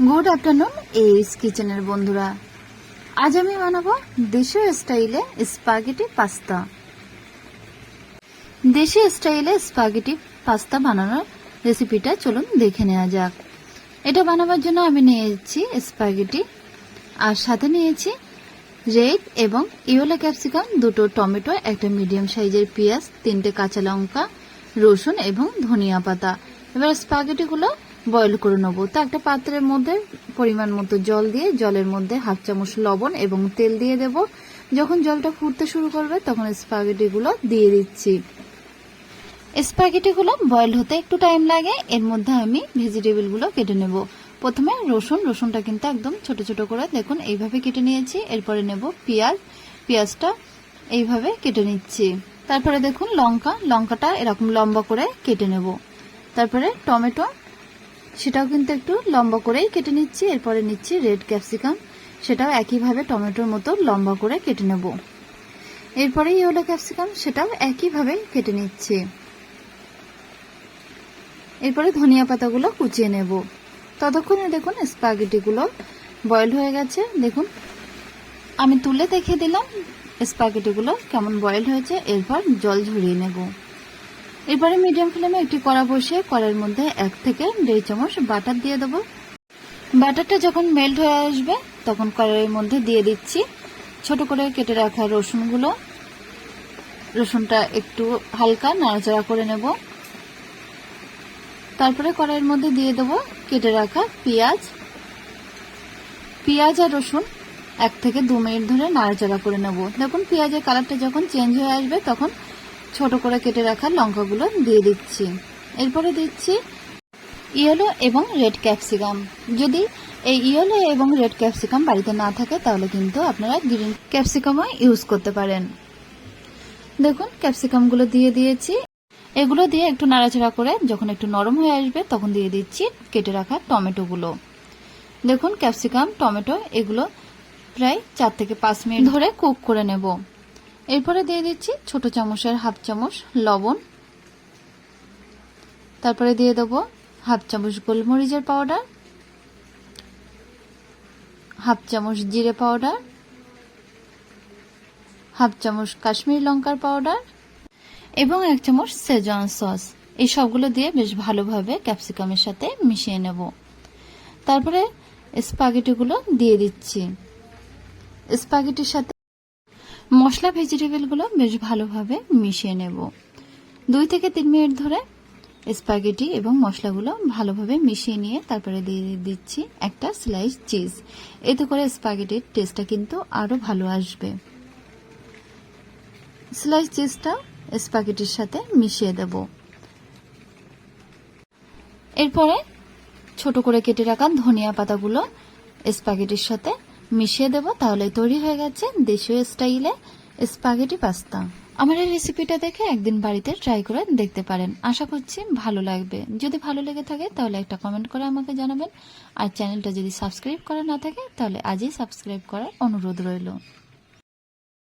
Good afternoon এইস কিচেনের বন্ধুরা। আজ আমি বানাবো দেশীয় স্টাইলে স্পাগেটি পাস্তা। দেশীয় স্টাইলে স্পাগেটি পাস্তা বানানোর রেসিপিটা চলুন দেখে নেওয়া যাক। এটা বানাবার জন্য আমি নিয়েছি স্পাগেটি, আর সাথে নিয়েছি রেড এবং ইয়েলো ক্যাপসিকাম, দুটো টমেটো, একটা মিডিয়াম সাইজের পেঁয়াজ, 3টে কাঁচা লঙ্কা, রসুন এবং ধনিয়া পাতা। এবার স্পাগেটিগুলো বয়েল করে নেবো। তো একটা পাত্রের মধ্যে পরিমাণ মতো জল দিয়ে জলের মধ্যে 1/2 চামচ লবণ এবং তেল দিয়ে দেব। যখন জলটা ফুটতে শুরু করবে তখন স্পাগেটিগুলো দিয়ে দিচ্ছি। স্পাগেটিগুলো বয়েল হতে একটু টাইম লাগে। এর মধ্যে আমি ভেজিটেবলগুলো কেটে নেব। প্রথমে রসুনটা কিন্তু একদম ছোট ছোট করে দেখুন এইভাবে কেটে নিয়েছি। এরপরে নেব পেঁয়াজটা এইভাবে কেটে নিচ্ছি। তারপরে দেখুন লঙ্কাটা এরকম লম্বা করে কেটে নেব। তারপরে টমেটো, সেটাও কিন্তু একটু লম্বা করেই কেটে নিচ্ছি। এরপরে নিচ্ছি রেড ক্যাপসিকাম, সেটাও একইভাবে টমেটোর মতো লম্বা করে কেটে নেব। এরপরে ইয়েলো ক্যাপসিকাম, সেটাও একইভাবে কেটে নিচ্ছি। এরপরে ধনিয়া পাতাগুলো কুচিয়ে নেব। ততক্ষণে দেখুন স্পাগেটিগুলো বয়েল হয়ে গেছে। দেখুন আমি তুলে দেখিয়ে দিলাম স্পাগেটিগুলো কেমন বয়েল হয়েছে। এরপর জল ঝরিয়ে নেব। এরপরে মিডিয়াম ফ্লেমে একটি কড়া বসিয়ে কড়াইয়ের মধ্যে 1 থেকে 1.5 চামচ বাটার দিয়ে দেবো। বাটারটা যখন মেল্ট হয়ে আসবে তখন কড়াইয়ের মধ্যে দিয়ে দিচ্ছি ছোট করে কেটে রাখা রসুনটা একটু হালকা নাড়াচাড়া করে নেব। তারপরে কড়াইয়ের মধ্যে দিয়ে দেবো কেটে রাখা পেঁয়াজ আর রসুন 1 থেকে 2 মিনিট ধরে নাড়াচাড়া করে নেব। দেখুন পেঁয়াজের কালারটা যখন চেঞ্জ হয়ে আসবে তখন ছোট করে কেটে রাখা লঙ্কাগুলো দিয়ে দিচ্ছি। এরপরে দিচ্ছি ইয়েলো এবং রেড ক্যাপসিকাম। যদি এই ইয়েলো এবং রেড ক্যাপসিকাম বাড়িতে না থাকে তাহলে কিন্তু আপনারা গ্রিন ক্যাপসিকামও ইউজ করতে পারেন। দেখুন ক্যাপসিকামগুলো দিয়ে দিয়েছি। এগুলো দিয়ে একটু নাড়াচাড়া করে যখন একটু নরম হয়ে আসবে তখন দিয়ে দিচ্ছি কেটে রাখা টমেটোগুলো। দেখুন ক্যাপসিকাম, টমেটো এগুলো প্রায় 4 থেকে 5 মিনিট ধরে কুক করে নেব। এরপরে দিয়ে দিচ্ছি ছোট চামচের 1/2 চামচ লবণ। তারপরে দিয়ে দেবো 1/2 চামচ গোলমরিচের পাউডার, 1/2 চামচ জিরে পাউডার, 1/2 চামচ কাশ্মীরি লঙ্কার পাউডার এবং 1 চামচ সেজওয়ান সস। এই সবগুলো দিয়ে বেশ ভালোভাবে ক্যাপসিকামের সাথে মিশিয়ে নেব। তারপরে স্পাগেটিগুলো দিয়ে দিচ্ছি। স্পাগেটির সাথে মশলা ভেজিটেবলগুলো বেশ ভালোভাবে মিশিয়ে নেব। 2 থেকে 3 মিনিট ধরে স্পাগেটি এবং মশলাগুলো ভালোভাবে মিশিয়ে নিয়ে তারপরে দিয়ে দিচ্ছি একটা স্লাইস চিজ। এতে করে স্পাগেটির টেস্টটা কিন্তু আরো ভালো আসবে। স্লাইস চিজটা স্পাগেটির সাথে মিশিয়ে দেব। এরপরে ছোট করে কেটে রাখা ধনিয়া পাতাগুলো স্পাগেটির সাথে মিশিয়ে দেব। তাহলে তৈরি হয়ে গেছে দেশীয় স্টাইলে স্পাগেটি পাস্তা। আমার এই রেসিপিটা দেখে একদিন বাড়িতে ট্রাই করে দেখতে পারেন। আশা করছি ভালো লাগবে। যদি ভালো লেগে থাকে তাহলে একটা কমেন্ট করে আমাকে জানাবেন। আর চ্যানেলটা যদি সাবস্ক্রাইব করা না থাকে তাহলে আজই সাবস্ক্রাইব করার অনুরোধ রইল।